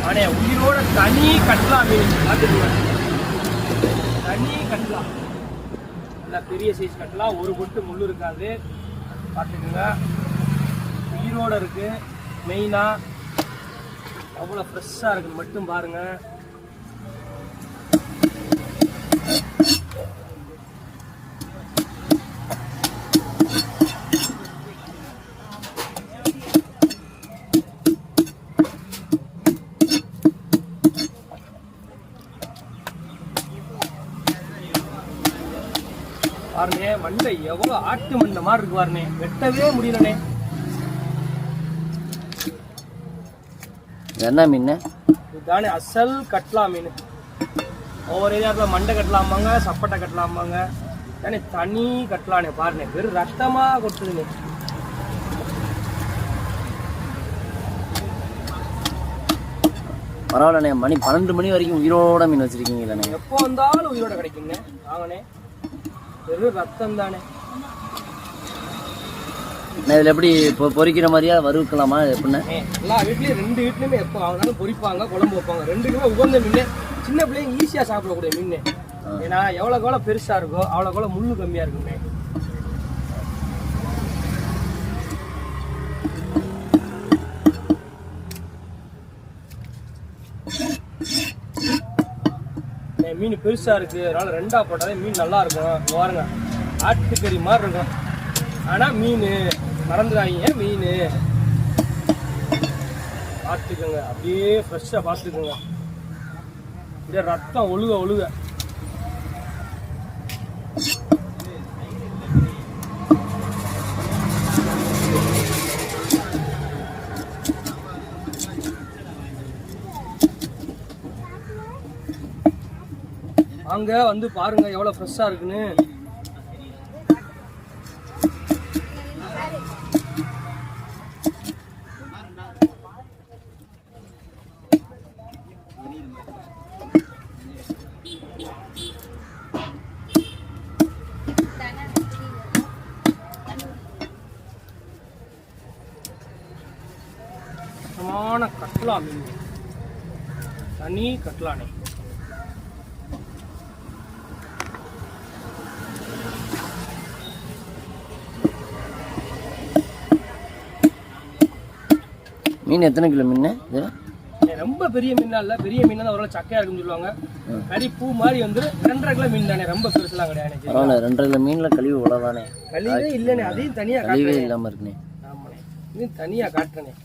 அண்ணே உயிரோட தனி கட்லா மீன் பார்த்துக்குங்க. தனி கட்லா நல்லா பெரிய சைஸ் கட்லா, ஒரு பொட்டு முள் இருக்காது பார்த்துக்குங்க. உயிரோட இருக்கு. மெயினாக அவ்வளோ ஃப்ரெஷ்ஷாக இருக்குன்னு மட்டும் பாருங்க. பாருங்க மண்டை எவ்வளோ ஆட்டு மண்டை மாதிரி இருக்கு பாருங்க, வெட்டவே முடியலண்ணே. என்ன மீன்? இதுதானே அசல் கட்லா மீன். ஒவ்வொரு ஏரியாவில் மண்டை கட்டலாமாங்க, சப்பட்டை கட்டலாமாங்க, தானே தனி கட்டலானே. பாருங்க வெறும் ரத்தமா கொட்டுதுங்க. பரவாயில்லண்ணே, மணி 12 மணி வரைக்கும் உயிரோட மீன் வச்சிருக்கீங்களே. எப்போ வந்தாலும் உயிரோட கிடைக்குங்க. வாங்கண்ணே, வெறும் ரத்தம் தானே. இதில் எப்படி பொரிக்கிற மாதிரியா வறுக்கலாமா எப்படின்னா? எல்லா வீட்லேயும் 2 வீட்லையுமே எப்போ வாங்கினாலும் பொரிப்பாங்க, குழம்பு வைப்பாங்க. 2க்குமே உகந்த மீன். சின்ன பிள்ளைங்க ஈஸியாக சாப்பிடக்கூடிய மீன். ஏன்னா எவ்வளோக்கு எவ்வளோ பெருசாக இருக்கோ அவ்வளோக்கு எவ்வளோ முள்ளு கம்மியாக இருக்குமே. மீன் பெருசாக இருக்குது, அதனால் 2ஆக போட்டாலே மீன் நல்லா இருக்கும். பாருங்க ஆட்டுக்கறி மாதிரி இருக்கும். ஆனால் மீன் மறந்துடாதீங்க, மீன் பார்த்துக்கோங்க. அப்படியே ஃப்ரெஷ்ஷாக பார்த்துக்கோங்க. அப்படியே ரத்தம் ஒழுக ஒழுக. அங்கே வந்து பாருங்க எவ்வளோ ஃப்ரெஷ்ஷாக இருக்குன்னு. கட்லா மீன், தனி கட்லானே. மீன் எத்தனை கிலோ மீன்? ரொம்ப பெரிய மீனா இல்லை, பெரிய மீன் தான் ஓரளவு சக்கையா இருக்குன்னு சொல்லுவாங்க. கறி பூ மாதிரி வந்து 2.5 கிலோ மீன் தானே, ரொம்ப பெருசுலாம் கிடையாது. 2.5 கிலோ மீன்ல கழிவு உழவானே? கழிவே இல்லைண்ணே, அதையும் தனியாக கழிவே இல்லாமல் இருக்குண்ணே. ஆமாண்ணே, இது தனியாக காட்டுறேனே.